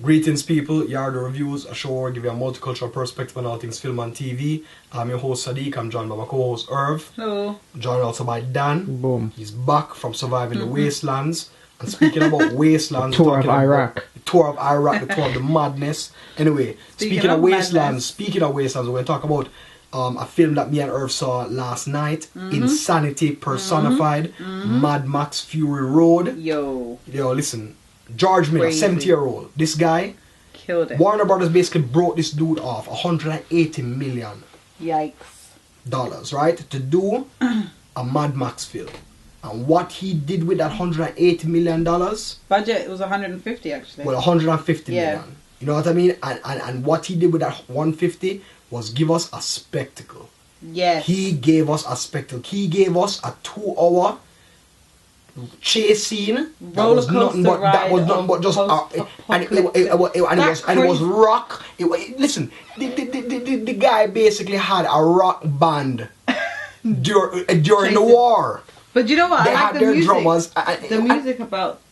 Greetings, people. Yard Reviews, a show where I give you a multicultural perspective on all things film and TV. I'm your host Sadiq. I'm joined by my co-host Irv. Hello. Joined also by Dan. Boom. He's back from surviving the wastelands. And speaking about wastelands, Tour of Iraq. The tour of Iraq, the tour of the madness. Anyway, speaking of wastelands, we're going to talk about a film that me and Irv saw last night. Insanity personified. Mad Max Fury Road. Yo, listen. George Miller, 70-year-old. This guy killed it. Warner Brothers basically broke this dude off $180 million. Yikes. Right? To do a Mad Max film. And what he did with that $180 million. Budget was 150 actually. Well, 150 million. You know what I mean? And what he did with that 150 was give us a spectacle. Yes. He gave us a spectacle. He gave us a 2-hour chase scene that was nothing but just and it was rock. Listen, the guy basically had a rock band during the war. But you know what? They I like had the their music. drummers.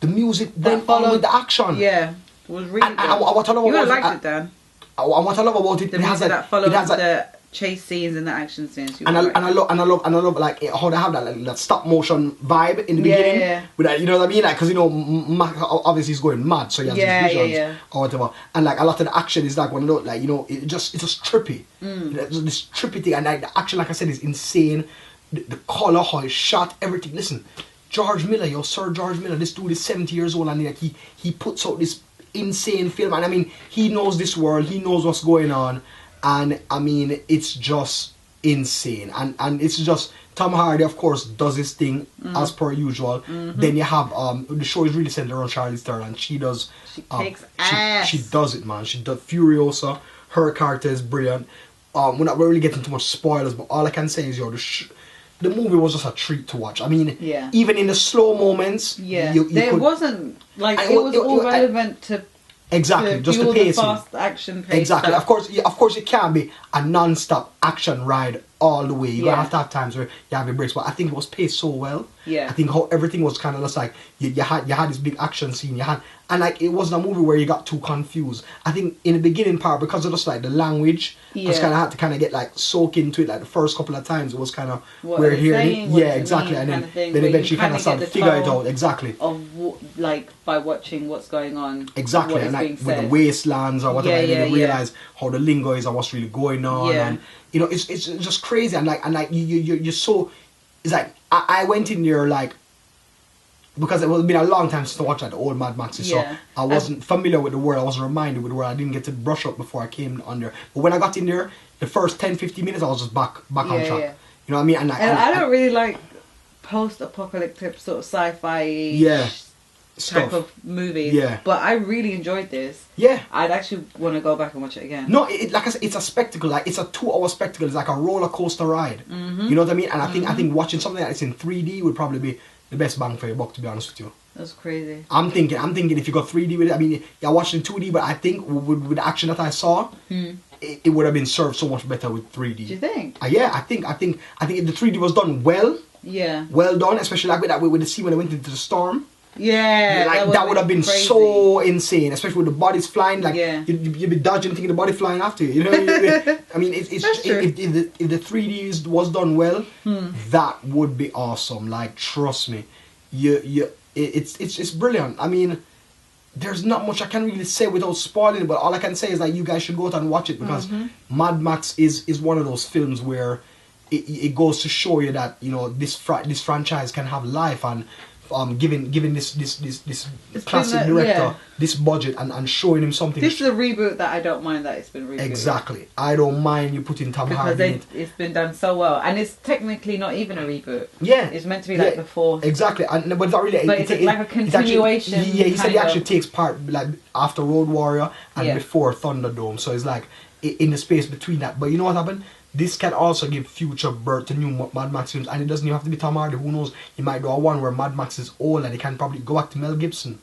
The music went on with the action. Yeah, it was really good. What I love you about liked it, Dan. What I love about it, The music that follows the chase scenes and the action scenes. I love like how they have that stop motion vibe in the beginning. Yeah. With that, you know what I mean? Like, because obviously he's going mad, so he has these visions or whatever. And like a lot of the action is like it's just trippy. This trippy thing, and like the action, like I said, is insane. The color, how it's shot, everything. Listen, George Miller, Sir George Miller. This dude is 70 years old, and like he puts out this insane film, and I mean he knows this world, he knows what's going on. And I mean, it's just insane. And it's just, Tom Hardy, of course, does his thing as per usual. Then you have, the show is really centered around Charlize Theron, and she does... She kicks ass. She does it, man. She does Furiosa. Her character is brilliant. We're not really getting too much spoilers, but all I can say is, the movie was just a treat to watch. I mean, even in the slow moments... Yeah, it wasn't, like, it was all relevant to... Exactly, just the pacing. Fast action pace. Exactly. Stuff. Of course, it can't be a non-stop action ride all the way. You're gonna have to have times where you have your breaks. But I think it was paced so well. Yeah. I think how everything was kind of just like you had this big action scene. And like it wasn't a movie where you got too confused. I think in the beginning part, because of just like the language, I just kind of had to kind of get like soak into it. Like the first couple of times, it was kind of we're hearing. Yeah, exactly. And then eventually kind of started to figure it out. Exactly. Of like by watching what's going on. Exactly, and like with the wastelands or whatever, and then you realize how the lingo is and what's really going on. Yeah. And it's just crazy, and like you're so. It's like I went in there like. Because it was been a long time since I watched the old Mad Maxes, so I wasn't familiar with the world, I wasn't reminded with the world, I didn't get to brush up before I came on there. But when I got in there, the first 10-15 minutes I was just back on track. Yeah. You know what I mean? And I don't really like post-apocalyptic sort of sci-fi type of movies. Yeah. But I really enjoyed this. Yeah. I'd actually want to go back and watch it again. No, like I said, it's a spectacle. Like it's a 2-hour spectacle. It's like a roller coaster ride. You know what I mean? And I think watching something that's in 3D would probably be the best bang for your buck, to be honest with you. That's crazy. I'm thinking if you got 3D with it, I mean, you're watching 2D, but I think with the action that I saw, it would have been served so much better with 3D. Do you think? Yeah, I think if the 3D was done well, well done, especially like with the scene when I went into the storm. Yeah, like that would have been crazy. So insane, especially with the bodies flying. Like you'd be dodging, thinking the body flying after you. You know, I mean, if the 3D was done well, that would be awesome. Like, trust me, it's brilliant. I mean, there's not much I can really say without spoiling it, but all I can say is that you guys should go out and watch it, because Mad Max is one of those films where it goes to show you that this franchise can have life, and giving this classic director this budget and showing him something. This is a reboot that I don't mind that it's been rebooted. Exactly. I don't mind you putting Tom Hardy in it. It's been done so well, and it's technically not even a reboot. Yeah. It's meant to be like the fourth. Exactly. But it's not really. But it's like a continuation. He said he actually takes part like after Road Warrior and before Thunderdome, so it's like in the space between that. But you know what happened? This can also give future birth to new Mad Max films, and it doesn't even have to be Tom Hardy. Who knows? He might do a one where Mad Max is old and he can probably go back to Mel Gibson.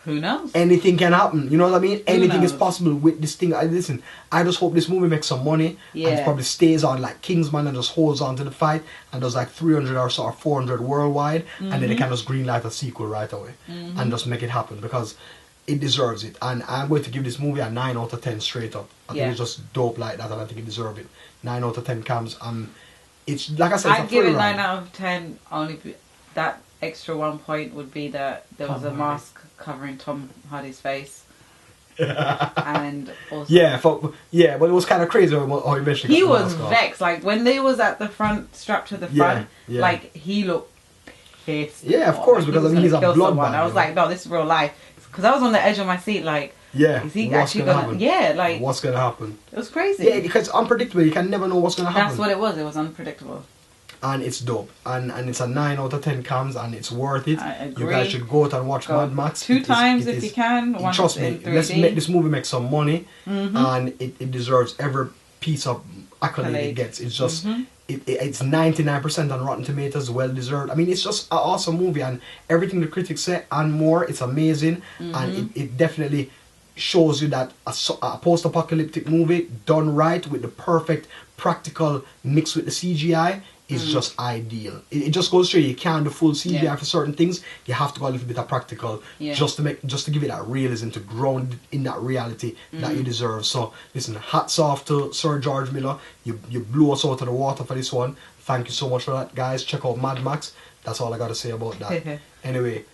Who knows? Anything can happen. You know what I mean? Anything is possible with this thing. Listen, I just hope this movie makes some money and it probably stays on like Kingsman and just holds on to the fight and does like 300 or so or 400 worldwide, and then they can just greenlight a sequel right away and just make it happen, because it deserves it. And I'm going to give this movie a 9 out of 10 straight up. I think it's just dope like that, and I think it deserves it. 9 out of 10 cams. It's like I said, I'd give it 9 out of 10. Only that extra 1 point would be that there was a mask covering Tom Hardy's face. And also, but it was kind of crazy how eventually he was vexed. Like when they was at the front, strapped to the front, like he looked pissed. Yeah, of course, because he's a bloodbath. I was like, no, this is real life. Because I was on the edge of my seat, like, is he actually gonna happen? Yeah, like, what's gonna happen? It was crazy. Yeah, because it's unpredictable. You can never know what's gonna happen. That's what it was. It was unpredictable. And it's dope, and it's a 9 out of 10 cams, and it's worth it. I agree. You guys should go out and watch Mad Max 2 times if you can. Trust me, let's make this movie make some money, and it deserves every piece of accolade it gets. It's just it's 99% on Rotten Tomatoes, well deserved. I mean, it's just an awesome movie, and everything the critics say and more. It's amazing, and it definitely shows you that a post-apocalyptic movie done right with the perfect practical mixed with the CGI is just ideal. It just goes to show you can't do full CGI for certain things. You have to go a little bit of practical just to give it that realism, to ground in that reality that you deserve. So listen, hats off to Sir George Miller. You blew us out of the water for this one. Thank you so much for that, guys. Check out Mad Max. That's all I got to say about that. Anyway,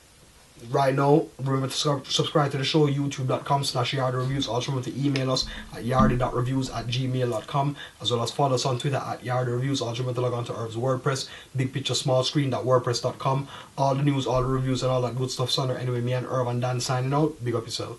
right now, remember to subscribe to the show, youtube.com/yardyreviews. Also remember to email us at yardy.reviews@gmail.com, as well as follow us on Twitter at yardyreviews. Also remember to log on to Irv's WordPress, bigpicturesmallscreen.wordpress.com. All the news, all the reviews, and all that good stuff's on there. Anyway, me and Irv and Dan signing out. Big up yourself.